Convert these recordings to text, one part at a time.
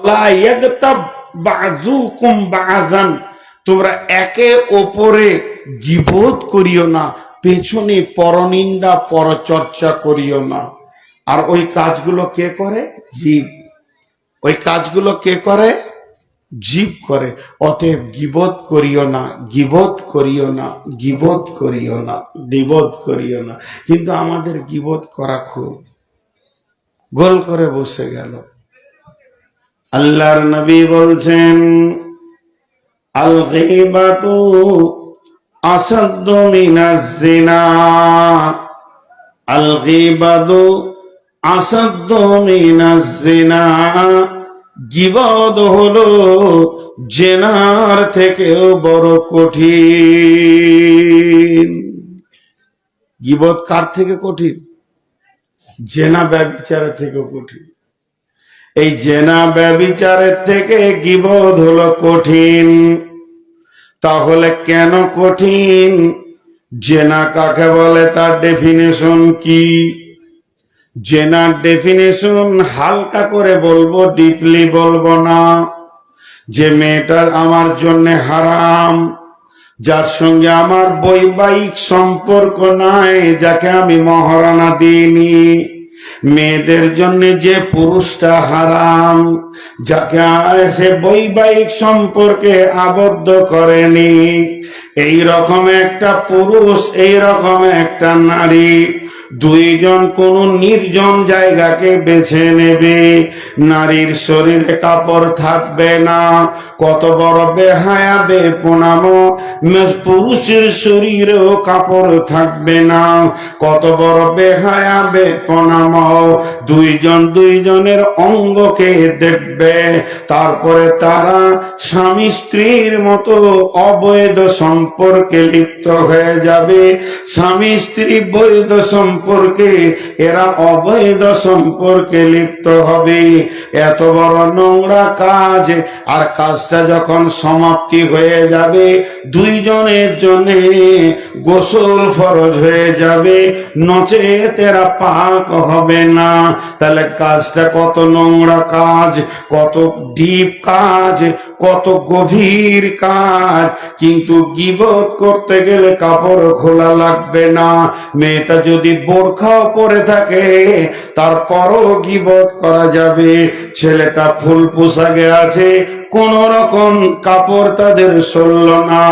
ওয়ালা ইয়াগতাব বাযুকুম বাযান, তোমরা একে অপরে গীবত করিও না, পেছনে পরনিন্দা পরচর্চা করিও না। আর ওই কাজগুলো কে করে? জীব। ওই কাজগুলো কে করে? জীব করে। অতএব গীবত করিও না, গীবত করিও না, গীবত করিও না, গীবত করিও না। কিন্তু আমাদের গীবত করা খুব গোল করে বসে গেল। আল্লাহর নবী বলছেন, আল গীবাতু আসাদ্দু মিনাজ জিনা, আল গীবাতু আসাদ্দু মিনাজ জিনা, গীবত হলো জেনার থেকেও বড় কঠিন। গীবত কার থেকে কঠিন? জেনা ব্যভিচারের থেকে কঠিন। এই জেনা ব্যভিচারের থেকে গীবত হলো কঠিন। তাহলে কেন কঠিন? জেনা কাকে বলে, তার ডেফিনেশন কি? জেনার ডেফিনেশন হালকা করে বলবো, ডিপলি বলবো না। যে মেয়েটা আমার জন্য হারাম, যার সঙ্গে আমার বৈবাহিক সম্পর্ক নাই, যাকে আমি মহারানা দিইনি। মেয়েদের জন্য যে পুরুষটা হারাম, যাকে সে বৈবাহিক সম্পর্কে আবদ্ধ করেনি, এই রকম একটা পুরুষ, এই রকম একটা নারী, দুইজন কোন নির্জন জায়গাকে বেছে নেবে। নারীর শরীরে কাপড় থাকবে না, কত বড় বেহায়া বেপনামো। পুরুষের শরীরেও কাপড় থাকবে না, কত বড় বেহায়া বেপনামো। দুইজন দুইজনের অঙ্গকে দেখবে, তারপরে তারা স্বামী স্ত্রীর মতো অবৈধ সম্পর্কে লিপ্ত হয়ে যাবে। স্বামী স্ত্রী বৈধ সম্পর্কে, এরা অবৈধ সম্পর্কে লিপ্ত হবে। এত বড় নোংরা কাজ। আর কাজটা যখন সমাপ্তি হয়ে যাবে, দুইজনের জন্য গোসল ফরজ হয়ে যাবে, নচেত এরা পাক হবে না। তাহলে কাজটা কত নোংরা কাজ, কত ডিপ কাজ, কত গভীর কাজ। কিন্তু গীবত করতে গেলে কাপড় খোলা লাগবে না। মেয়েটা যদি বোরখাও পরে থাকে, তারপরও গীবত করা যাবে। ছেলেটা ফুল পোশাকে আছে, কোন রকম কাপড় তাদের সরল না,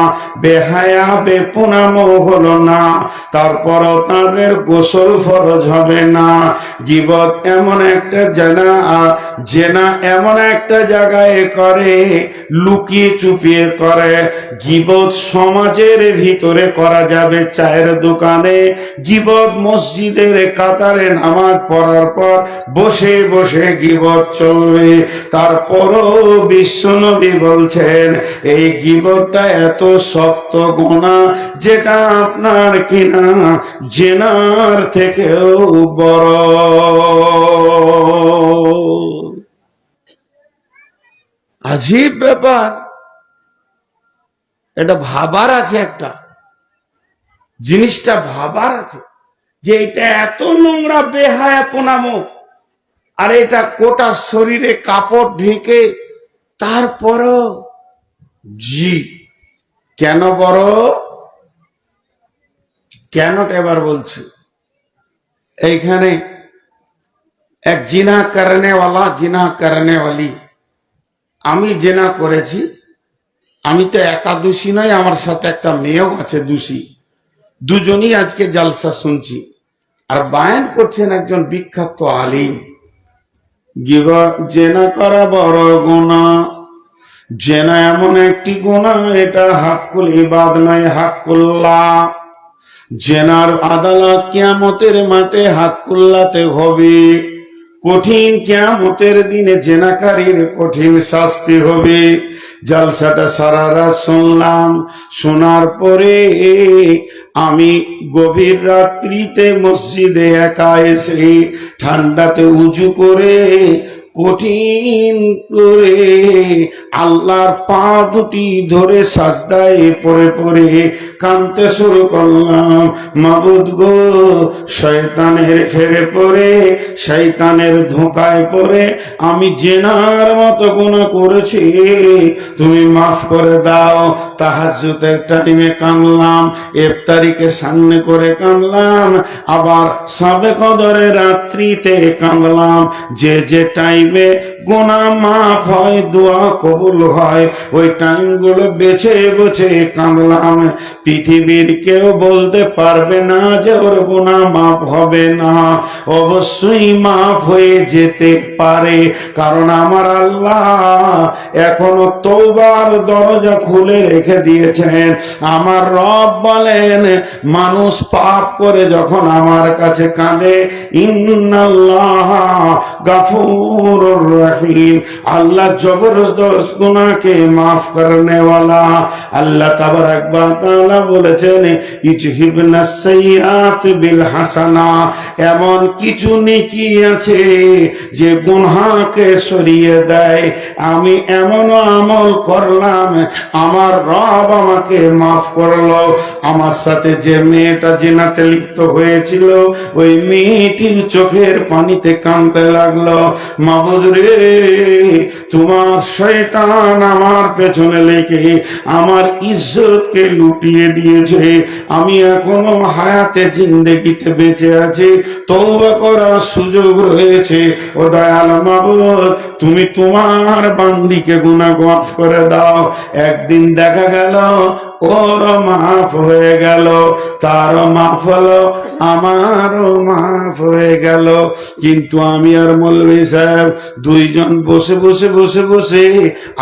বেহায়া বেপনামো হলো না, তারপরও তাদের গোসল ফরজ হবে না। গীবত এমন একটা জেনা এমন একটা জায়গায় করে, লুকিয়ে চুপিয়ে করে। গীবত সমাজের ভিতরে করা যাবে, চায়ের দোকানে গীবত, মসজিদের কাতারে নামাজ পড়ার পর বসে বসে গীবত চলবে। তারপরও বিশ্বনবী বলছেন, এই গীবতটা এত শক্ত গুনাহ, যেটা আপনার কিনা জেনার থেকেও বড়। আজীব ব্যাপার। এটা ভাবার আছে, একটা জিনিসটা ভাবার আছে যে এটা এত নোংরা বেহায়াপনামো, আর এটা গোটা শরীরে কাপড় ঢেকে। তারপরও জি কেন বড়? কেনটা এবার বলছি। এইখানে এক জিনা করনেওয়ালা, জিনা করনেওয়ালি, আমি জিনা করেছি, আমি তো একা দোষী নয়, আমার সাথে একটা মেয়েও আছে দোষী। দুজনই আজকে জালসা শুনছি। আর বায়ান করছেন একজন বিখ্যাত আলিম। জেনা করা বড় গুনাহ। জেনা এমন একটি গুনাহ, এটা হাক্কুল ইবাদ নয়, হাক্কুল্লাহ। জেনার আদালত কিয়ামতের মাঠে হাক্কুল্লাতে হবে। কঠিন কিয়ামতের দিনে জেনাকারীর কঠিন শাস্তি হবে। জালসাটা সারা রাত শুনলাম। শোনার পরে আমি গভীর রাত্রিতে মসজিদে একা এসে ঠান্ডাতে উজু করে কঠিন করে আল্লাহর পা দুটি ধরে সাজদায় পড়ে পড়ে কাঁদতে শুরু করলাম, মাবুদ গো, শয়তানের ফেরে পড়ে, শয়তানের ধোঁকায় পড়ে আমি জেনার মতো গুনাহ করেছি, তুমি মাফ করে দাও। তাহাজ্জুদের টাইমে কাঁদলাম, ইফতারিকে সামনে করে কাঁদলাম, আবার সাবে কদরে রাত্রিতে কাঁদলাম। যে যে টাইমে গুনাহ মাফ হয়, দোয়া কবুল হয়, ওই টাইমগুলো বেছে বেছে কাঁদলাম। পৃথিবীর কেউ বলতে পারবে না যে ওর গুনাহ মাফ হবে না, অবশ্যই মাফ হয়ে যেতে পারে, কারণ আমার আল্লাহ এখনো তওবার দরজা খুলে রেখে দিয়েছেন। আমার রব বলেন, মানুষ পাপ করে যখন আমার কাছে কাঁদে, ইন্নাল্লাহ গাফুরুর রহিম, আল্লাহ জবরদস্ত গুনাহকে মাফ করনে ওয়ালা। আল্লাহ তাবারাক ওয়া তাআলা বলেছেন, ইজহিবনাস সাইয়্যাত বিল হাসানা, এমন কিছু নেকি আছে যে গুনাহকে সরিয়ে দেয়। আমি এমন আমল করলাম, আমার রব আমাকে মাফ করলো। আমার সাথে যে মেয়েটা জিনাতে লিপ্ত হয়েছিল, ওই মেয়েটির চোখের পানিতে কাঁদতে লাগলো, মাবুদ রে, তোমার শয়তান আমার পেছনে লেগে আমার ইজ্জতকে লুটিয়ে দিয়েছে, আমি এখনো হায়াতে জিন্দেগিতে বেঁচে আছি, তওবা করার সুযোগ রয়েছে। ও দয়াল মাবুদ, তুমি তোমার বান্দিকে গুনাহ মাফ করে দাও। একদিন দেখা গেল ওর মাফ হয়ে গেল, তারও মাফ হলো, আমারও মাফ হয়ে গেল। কিন্তু আমি আর মৌলভী সাহেব দুইজন বসে বসে বসে বসে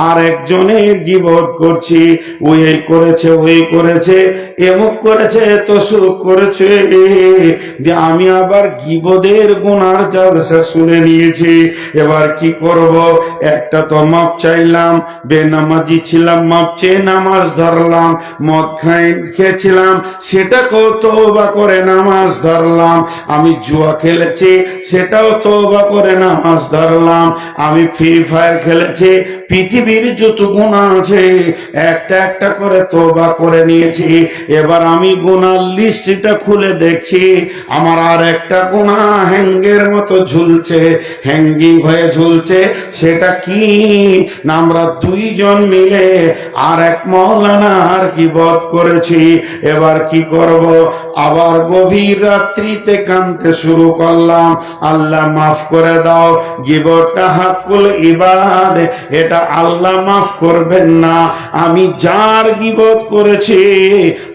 আর একজনের গীবত করছি, ওই এই করেছে, ওই করেছে, এমুক করেছে, তসুক করেছে। যে আমি আবার গীবতের গুনার জালসা শুনে নিয়েছি। এবার কি করব? একটা তো মাপ চাইলাম, বেনামাজি ছিলাম, মাপ চেয়ে নামাজ ধরলাম, মদ খেয়েছিলাম, সেটাকেও তওবা করে নামাজ ধরলাম, আমি জুয়া খেলেছি, সেটাও তওবা করে নামাজ ধরলাম, আমি ফ্রি ফায়ার খেলেছি, পৃথিবীর যত গুনাহ আছে একটা একটা করে তওবা করে নিয়েছি। এবার আমি গুনার লিস্টটা খুলে দেখছি, আমার আর একটা গুনাহ হ্যাঙ্গের মতো ঝুলছে, হ্যাঙ্গিং হয়ে ঝুলছে। সেটা কি না, আমরা দুইজন মিলে আর এক মওলানার গীবত করেছি। এবার কি করব? আবার গভীর রাত্রিতে কাঁদতে শুরু করলাম, আল্লাহ মাফ করে দাও, গীবতটা হাক্কুল ইবাদ, এটা আল্লাহ মাফ করবেন না। আমি যার গীবত করেছি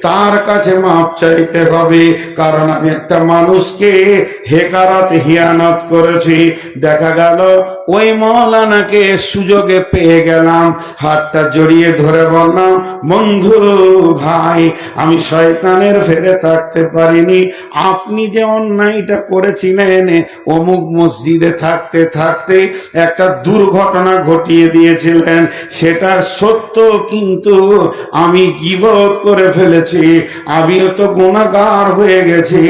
তার কাছে মাফ চাইতে হবে, কারণ আমি একটা মানুষকে হেকারত হিয়ানত করেছি। দেখা গেল ওই মওলানাকে সুযোগে পেয়ে গেলাম, হাতটা জড়িয়ে ধরে বললাম, বন্ধু ভাই, আমি শয়তানের ফেরে থাকতে পারিনি, আপনি যে অন্যায়টা করেছিলেন, অমুক মসজিদে থাকতে থাকতে একটা দুর্ঘটনা ঘটিয়ে দিয়েছিলেন, সেটা সত্য, কিন্তু আমি গীবত করে ফেলেছি, আমিও তো গুনাহগার হয়ে গেছি,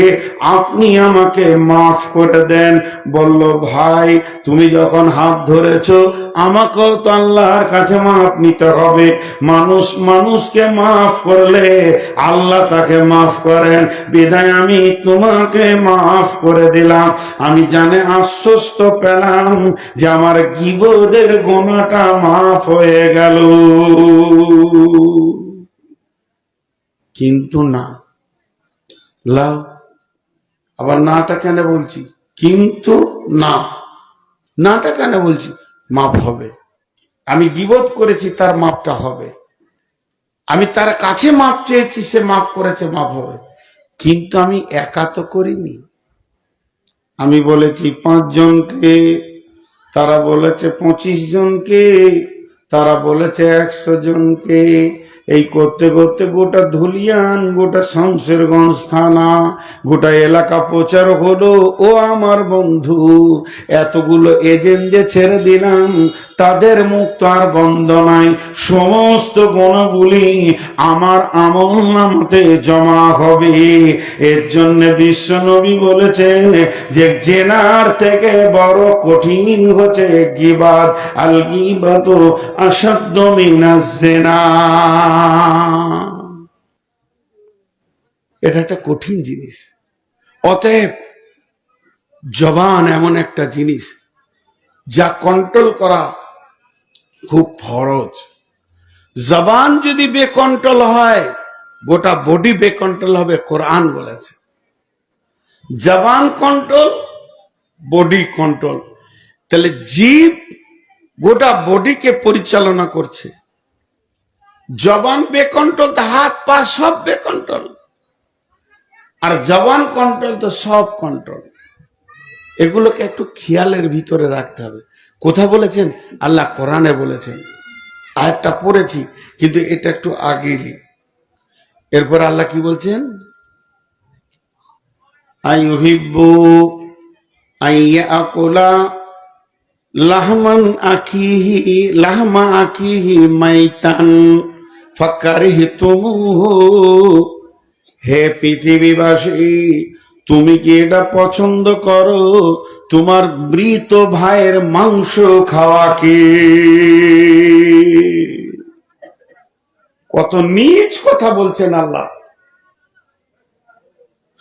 আপনি আমাকে মাফ করে দেন। বলল, ভাই, তুমি যখন হাত ধরেছো, আমাকেও তো আল্লাহর কাছে মাফ নিতে হবে। মানুষ মানুষকে মাফ করলে আল্লাহ তাকে মাফ করেন, বিধায় আমি তোমাকে মাফ করে দিলাম। আমি জানে আশ্বস্ত পেলাম যে আমার গীবতের গুনাহটা মাফ হয়ে গেল। কিন্তু না, লাও, আবার নাটা কেন বলছি? কিন্তু না, নাটা কেন বলছি? মাপ হবে। আমি গীবত করেছি, তার মাপটা হবে। আমি তার কাছে মাপ চেয়েছি, সে মাফ করেছে, মাপ হবে। কিন্তু আমি একা তো করিনি। আমি বলেছি 5 জনকে, তারা বলেছে 25 জনকে, তারা বলেছে 100 জনকে। এই করতে করতে গোটা ধুলিয়ান, গোটা শামশেরগঞ্জ থানা, গোটা এলাকা প্রচার হলো। ও আমার বন্ধু, এতগুলো এজেন্ট যে ছেড়ে দিলাম, তাদের মুক্ত আর বন্ধ নাই, সমস্ত গুণগুলি আমার আমল নামাতে জমা হবে। এর জন্য বিশ্ব নবী বলেছেন যে জেনার থেকে বড় কঠিন হচ্ছে গীবাত, আল গীবাতু আসাদ্দু মিনাজ জিনা। এটা একটা কঠিন জিনিস। অতএব জবান এমন একটা জিনিস যা কন্ট্রোল করা খুব ফরজ। জবান যদি বেকন্ট্রোল হয়, গোটা বডি বেকন্ট্রোল হবে। কোরআন বলেছে জবান কন্ট্রোল, বডি কন্ট্রোল। তাহলে জীব গোটা বডিকে পরিচালনা করছে। জবান বেকন্ট্রোল তো হাত পা সব বেকন্ট্রোল, আর জবান কন্ট্রোল তো সব কন্ট্রোল। এগুলোকে একটু খেয়ালের ভিতরে রাখতে হবে। কোথায় বলেছেন? আল্লাহ কোরআনে বলেছেন। আয়াতটা পড়েছি কিন্তু এটা একটু আগেই। এরপর আল্লাহ কি বলছেন? আইয়ুহিব্বু আইয়াকুলা লাহমা আকিহি মাইতান ফাকারিহতুমুহু। হে পৃথিবীবাসী, তুমি কি এটা পছন্দ করো তোমার মৃত ভাইয়ের মাংস খাওয়াকে? কত নীচ কথা বলছেন আল্লাহ।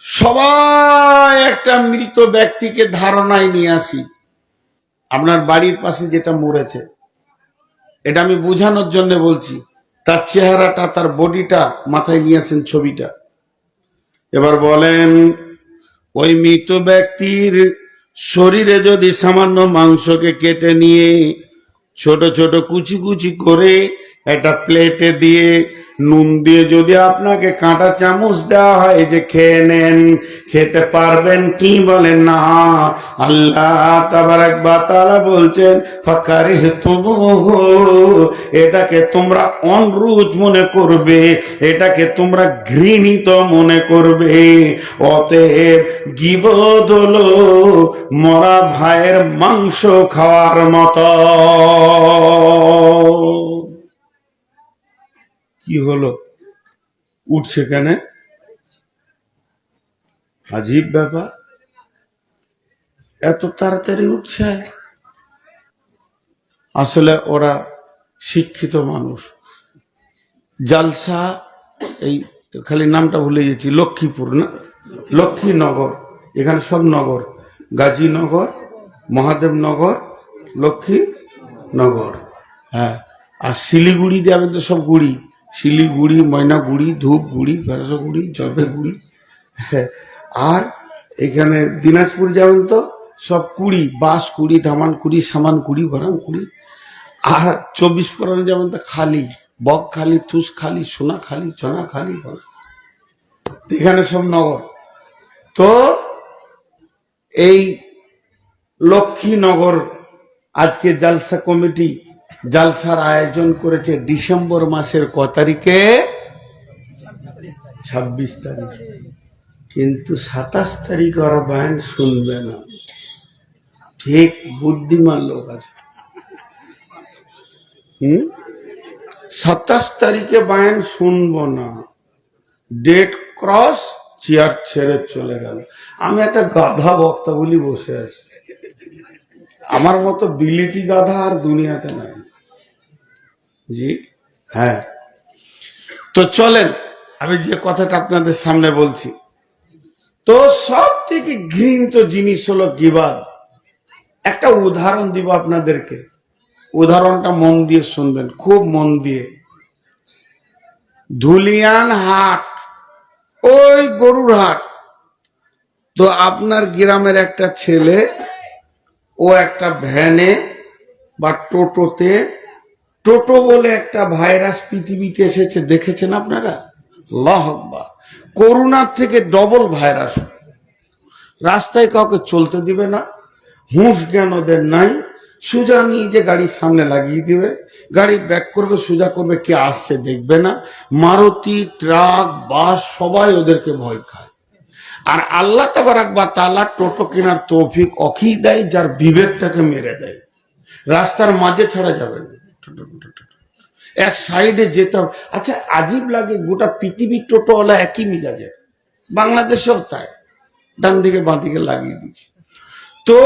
সবাই একটা মৃত ব্যক্তিকে ধারণায় নিয়ে আসি। আপনার বাড়ির পাশে যেটা মরেছে, এটা আমি বোঝানোর জন্য বলছি। তার চেহারাটা, তার বডিটা মাথায় নিয়ে আসেন, ছবিটা। এবার বলেন, ওই মৃত ব্যক্তির শরীরে যদি সামান্য মাংসকে কেটে নিয়ে ছোট ছোট কুচি কুচি করে একটা প্লেটে দিয়ে নুন দিয়ে যদি আপনাকে কাঁটা চামচ দেওয়া হয় যে খেয়ে নেন, খেতে পারবেন কি? বলেন না। আল্লাহ তাবারাক ওয়া তাআলা বলছেন ফাকারিহতুমুহু, এটাকে তোমরা অনরুচ মনে করবে, এটাকে তোমরা ঘৃণিত মনে করবে। অতএব গীবত হলো মরা ভাইয়ের মাংস খাওয়ার মতো। কি হলো? উঠছে কেন? আজীব ব্যাপার, এত তাড়াতাড়ি উঠছে। আসলে ওরা শিক্ষিত মানুষ। জালসা, এই খালি নামটা ভুলে গেছি, লক্ষ্মীপুর না লক্ষ্মীনগর, এখানে সব নগর, গাজীনগর, মহাদেবনগর, লক্ষ্মীনগর। হ্যাঁ, আর শিলিগুড়ি যাবেন তো সব গুড়ি, শিলিগুড়ি, ময়নাগুড়ি, ধূপগুড়ি, ভেড়াগুড়ি, জলপাইগুড়ি। আর এখানে দিনাজপুর যাবেন তো সব কুড়ি, বাস কুড়ি, ধামান কুড়ি, সামান কুড়ি, ভরান কুড়ি। আর 24 পরগনা যাবেন তো খালি, বক খালি, তুষ খালি, সোনা খালি, চনা খালি। এখানে সব নগর। তো এই লক্ষ্মীনগর আজকে জালসা কমিটি জালসার আয়োজন করেছে ডিসেম্বর মাসের ক তারিখে? 26 তারিখ। কিন্তু 27 তারিখ ওরা বায়ান শুনবে না। ঠিক বুদ্ধিমান লোক আছে। 27 তারিখে বায়ান শুনবো না, ডেট ক্রস, চেয়ার ছেড়ে চলে গেল। আমি একটা গাধা বক্তা বলি বসে আছি। আমার মতো বিলিতি গাধা আর দুনিয়াতে নাই। জি হ্যাঁ। তো চলেন, আমি যে কথাটা আপনাদের সামনে বলছি, তো সব থেকে ঘৃণিত জিনিস হলো গীবত। একটা উদাহরণ দিব আপনাদেরকে, উদাহরণটা মন দিয়ে শুনবেন, খুব মন দিয়ে। ধুলিয়ান হাট, ওই গরুর হাট। তো আপনার গ্রামের একটা ছেলে, ও একটা ভ্যানে বা টোটোতে, টোটো বলে একটা ভাইরাস পৃথিবীতে এসেছে, দেখেছেন আপনারা? আল্লাহু আকবার। করোনার থেকে ডবল ভাইরাস। রাস্তায় কাউকে চলতে দিবে না, হুঁশ জ্ঞান ওদের নাই। সোজা নিয়ে যে গাড়ির সামনে লাগিয়ে দিবে, গাড়ি ব্যাক করবে, সোজা করবে, কে আসছে দেখবে না। মারুতি, ট্রাক, বাস সবাই ওদেরকে ভয় খায়। আর আল্লাহ তাবারাক ওয়া তাআলা টোটো কেনার তৌফিক অখি দেয় যার বিবেকটাকে মেরে দেয়। রাস্তার মাঝে ছাড়া যাবে না, এক সাইডে যেতে হবে। আচ্ছা, আজীব লাগে, গোটা পৃথিবীর টোটোওয়ালা একই মিজাজের, বাংলাদেশেও তাই, ডান দিকে বাঁ দিকে লাগিয়ে দিচ্ছে। তো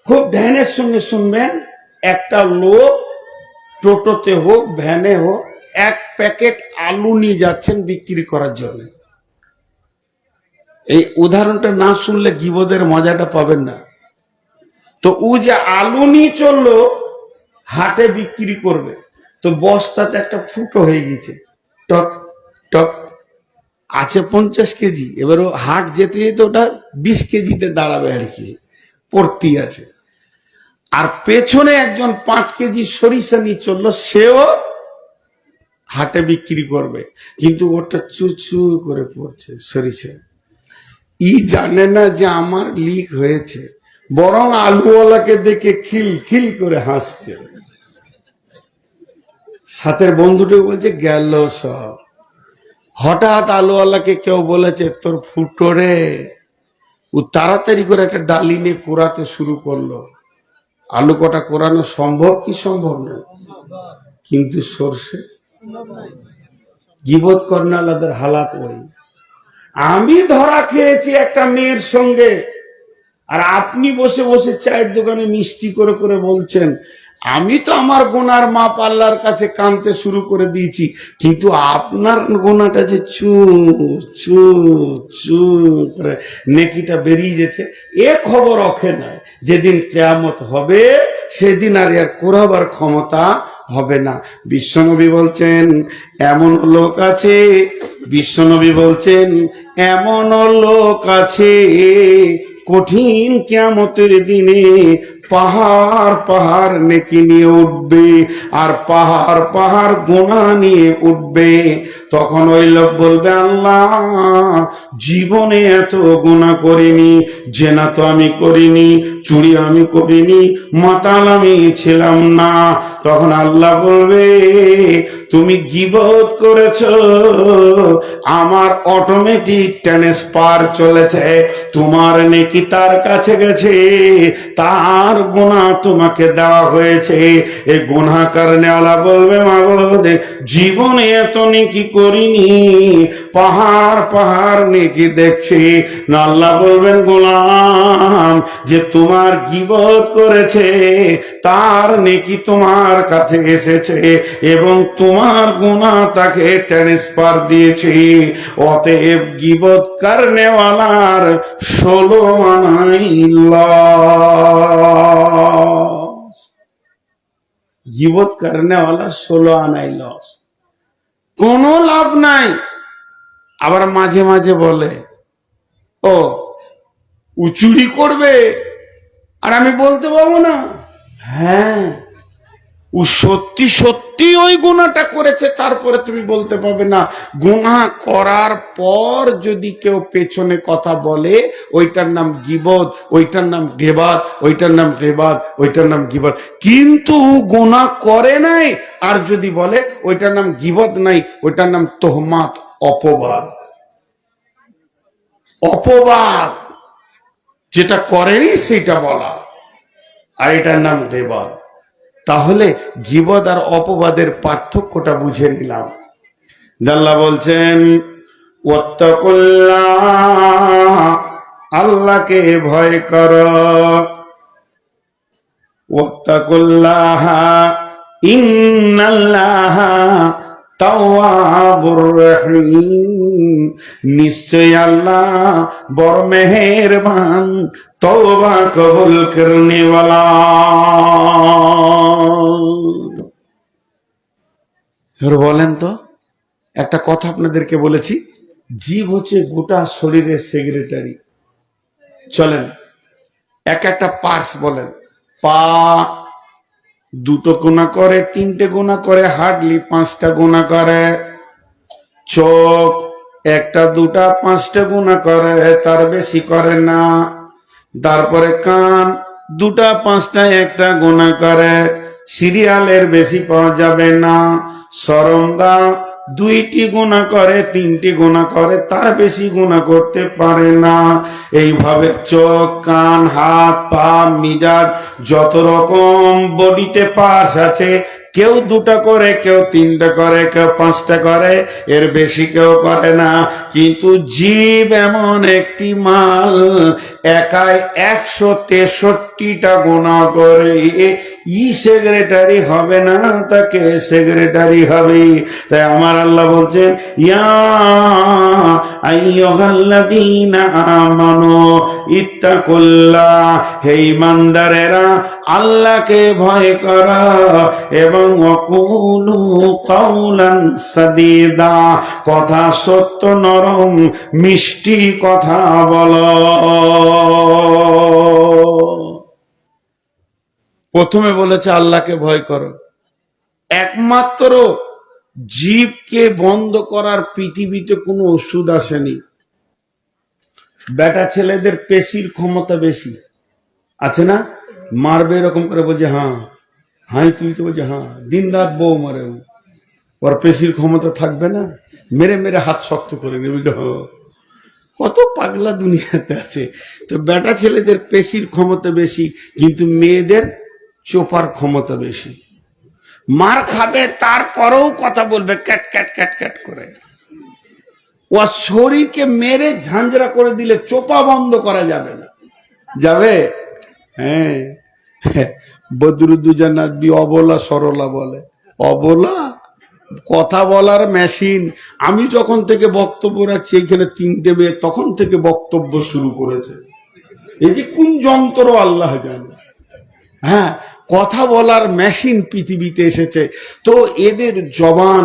খুব ধ্যানের সঙ্গে শুনবেন, একটা লোক টোটোতে হোক ভ্যানে হোক এক প্যাকেট আলু নিয়ে যাচ্ছেন বিক্রি করার জন্য। এই উদাহরণটা না শুনলে গীবতের মজাটা পাবেন না। তো ও যে আলু নিয়ে চললো হাটে বিক্রি করবে, তো বস্তাতে একটা ফুটো হয়ে গেছে, টক টক আছে 50 কেজি। এবার ও হাট যেতে যেতে ওটা 20 কেজিতে দাঁড়াবে আর কি, পড়তি আছে। আর পেছনে একজন 5 কেজি সরিষা নিয়ে চললো, সেও হাটে বিক্রি করবে, কিন্তু ওটা চুচু করে পড়ছে সরিষা। ই জানে না যে আমার লিক হয়েছে, বরং আলুওয়ালাকে দেখে খিল খিল করে হাসছে। সাথের বন্ধুটা বলছে গেল সব। হঠাৎ আলুওয়ালাকে কেউ বলেছে তোর ফুটো রে। ও তাড়াতাড়ি করে একটা ডালি নিয়ে কোরাতে শুরু করলো। আলু কটা কোরানো সম্ভব কি সম্ভব না, কিন্তু সর্ষে গীবত কর্নালাদের হালাত ওই। আমি ধরা খেয়েছি একটা মেয়ের সঙ্গে, আর আপনি বসে বসে চায়ের দোকানে মিষ্টি করে করে বলছেন আমি তো আমার গুনার মাপ আল্লাহর কাছে কাঁদতে শুরু করে দিয়েছি, কিন্তু আপনার গুনাহটা যে চু চু চু করে নেকিটা বেরিয়ে গেছে, এ খবর অখে নয়। যেদিন কিয়ামত হবে সেদিন আর এর কোরাবার ক্ষমতা হবে না। বিশ্বনবী বলছেন এমন লোক আছে, বিশ্বনবী বলছেন এমন লোক আছে কঠিন কিয়ামতের দিনে পাহাড় পাহাড় নেকি নিয়ে উঠবে আর পাহাড় পাহাড় গুনাহ নিয়ে উঠবে। তখন ওই লোক বলবে আল্লাহ জীবনে এত গুনাহ করিনি, জেনা তো আমি করিনি, চুরি আমি করিনি, মাতাল আমি ছিলাম না। তখন আল্লাহ বলবে তুমি গীবত করেছো, আমার অটোমেটিক ট্রান্সফার চলেছে, তোমার নেকি তার কাছে গেছে, তার গুনাহ তোমাকে দেওয়া হয়েছে। এই গুনাহ করনে वाला বলবে মাবুদ জীবনে এত নেকি করিনি, পাহাড় পাহাড় নেকি দেখছি না। আল্লাহ বলবেন গোলাম যে তোমার গীবত করেছে তার নেকি তোমার কাছে এসেছে এবং তোমার গুনাহ তাকে ট্রান্সফার দিয়েছে। অতএব গীবত করনে वालाর 16 আনাই লস, গীবত করনে वाला 16 আনাই লস, কোনো লাভ নাই। আবার মাঝে মাঝে বলে ও চুরি করবে আর আমি বলতে পারবো না। হ্যাঁ, ও সত্যি সত্যি ওই গুনাহটা করেছে, তারপরে তুমি বলতে পারবে না। গুনাহ করার পর যদি কেউ পেছনে কথা বলে ওইটার নাম গীবত, ওইটার নাম গীবত, ওইটার নাম গীবত, ওইটার নাম গীবত। কিন্তু গুনাহ করে নাই আর যদি বলে ওইটার নাম গীবত নাই, ওইটার নাম তোহমাত, অপবাদ। অপবাদ যেটা করেনি সেটা বলা, আর এটার নাম গীবত। তাহলে গীবত আর অপবাদের পার্থক্যটা বুঝে নিলাম। আল্লাহ বলছেন ওয়াত্তাকুল্লাহ, আল্লাহকে ভয় করো। ওয়াত্তাকুল্লাহ ইন্নাল্লাহা তাওয়াবুর রহিম, নিশ্চয় আল্লাহ বড় মেহেরবান, তওবা কবুল করনে वाला। বলেন তো, একটা কথা আপনাদেরকে বলেছি, জীব হচ্ছে গোটা শরীরের সেক্রেটারি। চলেন এক একটা পার্টস বলেন। পা 2টো গুণা করে, 3টে গুণা করে, হার্ডলি 5টা গুণা করে। চোখ 1টা 2টা 5টা গুণা করে, তার বেশি করে না। তারপরে কান 2টা 5টা 1টা গুণা করে, সিরিয়ালের বেশি পাওয়া যাবে না। সরঙ্গা দুইটি গুনাহ করে, তিনটি গুনাহ করে, তার বেশি গুনাহ করতে পারে না। এইভাবে চোখ, কান, হাত, পা, মিজাজ, যত রকম বডিতে পার্টস আছে, কেউ দুটা করে, কেউ তিনটা করে, কেউ পাঁচটা করে, এর বেশি কেউ করে না। কিন্তু জীব এমন একটি মাল, একাই 163টা গুনাহ করে। ই সেক্রেটারি হবে না, তাকে সেক্রেটারি হবে। তাই আমার আল্লাহ বলছেন, ইয়া আইয়ুহাল্লাযীনা আমানু ইত্তাকুল্লাহ, হে ঈমানদারেরা আল্লাহকে ভয় করো এবং ওয়াকুলু কাওলান সাদীদা, কথা সত্য, নরম, মিষ্টি কথা বলো। প্রথমে বলেছে আল্লাহকে ভয় করো। একমাত্র জীবকে বন্ধ করার পৃথিবীতে কোনো ওষুধ আসেনি। বেটা ছেলেদের পেশির ক্ষমতা বেশি আছে না, মারবে এরকম করে বলছে হ্যাঁ, হাই তুলতে বলছে হ্যাঁ, দিন রাত বউ মারে, ওর পেশির ক্ষমতা থাকবে না, মেরে মেরে হাত শক্ত করে নেবে। কত পাগলা দুনিয়াতে আছে। তো বেটা ছেলেদের পেশির ক্ষমতা বেশি, কিন্তু মেয়েদের চোপার ক্ষমতা বেশি। মার খাবে তারপরেও কথা বলবে ক্যাট ক্যাট ক্যাট ক্যাট করে। ও শরীরকে মেরে ঝাঁঝরা করে দিলে চোপা বন্ধ করা যাবে না। যাবে? হ্যাঁ, বদরুদ্দুজা নাদবি অবলা সরলা বলে। অবলা কথা বলার মেশিন। আমি যখন থেকে বক্তব্য রাখছি এখানে 3টে মেয়ে তখন থেকে বক্তব্য শুরু করেছে। এই যে কোন যন্ত্র আল্লাহ জানে। হ্যাঁ, কথা বলার মেশিন পৃথিবীতে এসেছে। তো এদের জবান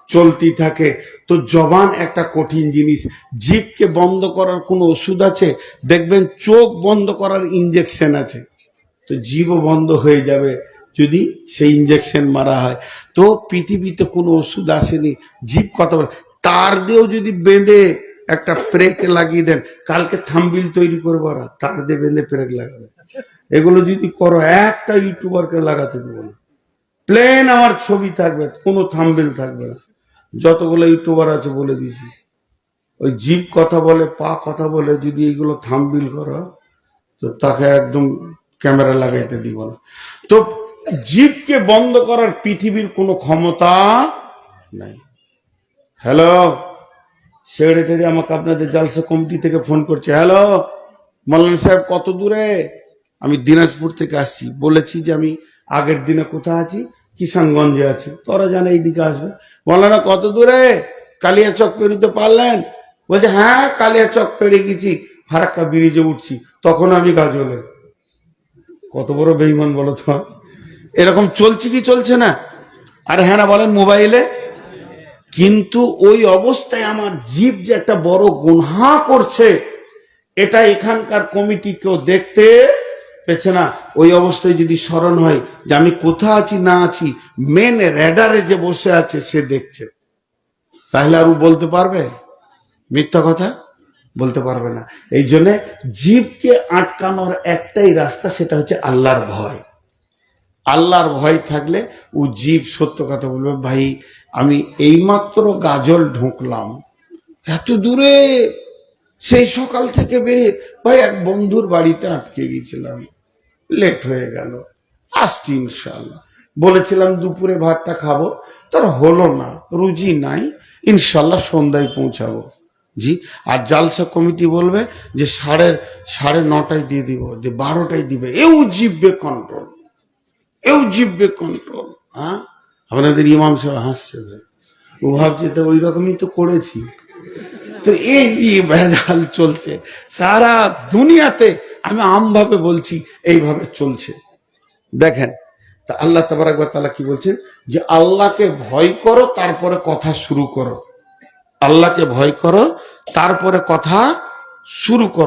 চলতি থাকে। তো জবান একটা কঠিন জিনিস। জিভকে বন্ধ করার কোনো ওষুধ আছে? দেখবেন চোখ বন্ধ করার ইনজেকশন আছে। তো জিভও বন্ধ হয়ে যাবে যদি সেই ইনজেকশন মারা হয়। তো পৃথিবীতে কোনো ওষুধ আসেনি। জিভ কথা বলে, তার দিয়েও যদি বেঁধে একটা প্রেক লাগিয়ে দেন, কালকে থাম্বিল তৈরি করবো, ওরা তার দিয়ে বেঁধে প্রেক লাগাবে। এগুলো যদি করো, একটা ইউটিউবারকে লাগাতে দেবো না। প্লেন আমার ছবি থাকবে, কোনো থাম্বিল থাকবে না। যতগুলো ইউটিউবার আছে বলে দিয়েছি, ওই জিভ কথা বলে, পা কথা বলে, যদি এগুলো থাম্বিল করো তো তাকে একদম ক্যামেরা লাগাইতে দিব না। তো জিভকে বন্ধ করার পৃথিবীর কোনো ক্ষমতা নাই। হ্যালো সেক্রেটারি, আমাকে আপনাদের জালসা কমিটি থেকে ফোন করছে। হ্যালো মৌলানা সাহেব, কত দূরে? আমি দিনাজপুর থেকে আসছি। বলেছি যে আমি আগের দিনে কোথায় আছি, কিষানগঞ্জে আছি। তোরা জানে এইদিকে আসবে। মৌলানা কত দূরে? কালিয়াচক পেরোতে পারলেন? বলছে হ্যাঁ, কালিয়াচক পেরিয়ে গেছি, ফারাক্কা ব্রিজে উঠছি, তখন আমি গাজলে। কত বড় বেঈমান বলো তো। এরকম চলছে কি চলছে না? আর হ্যাঁ না বলেন মোবাইলে। কিন্তু ওই অবস্থায় আমার জীব যে একটা বড় গুনাহ করছে, এটা এখানকার কমিটি কেউ দেখতে পেছে না। ওই অবস্থায় যদি স্মরণ হয় যে আমি কোথায় আছি না আছি, মেন রেডারে যে বসে আছে সে দেখছে, তাহলে আর ও বলতে পারবে মিথ্যা কথা? বলতে পারবে না। এই জন্য জীবকে আটকানোর একটাই রাস্তা, সেটা হচ্ছে আল্লাহর ভয়। আল্লাহর ভয় থাকলে ও জীব সত্য কথা বলবে। ভাই আমি এইমাত্র গাজল ঢুকলাম, এত দূরে, সেই সকাল থেকে বেরিয়ে, ভাই এক বন্ধুর বাড়িতে আটকে গেছিলাম, লেট হয়ে গেল, আসছি ইনশাল্লাহ। বলেছিলাম দুপুরে ভাতটা খাবো, তার হলো না, রুজি নাই, ইনশাল্লাহ সন্ধ্যায় পৌঁছাবো। জি। আর জালসা কমিটি বলবে যে সাড়ে 9টায় দিয়ে দিব, যে 12টায় দিবে। এও জিভবে কন্ট্রোল, এও জিভবে কন্ট্রোল। হ্যাঁ, আপনাদের ইমাম সাহেব হাসছে, ও ভাবছে তো ওই রকমই তো করেছি। তো এই ভেজাল চলছে সারা দুনিয়াতে। আমি আমভাবে বলছি, এইভাবে চলছে। দেখেন, তা আল্লাহ তাবারক ওয়া তাআলা কি বলছেন, যে আল্লাহকে ভয় করো তারপরে কথা শুরু করো। আল্লাহকে ভয় করো তারপরে কথা শুরু করো।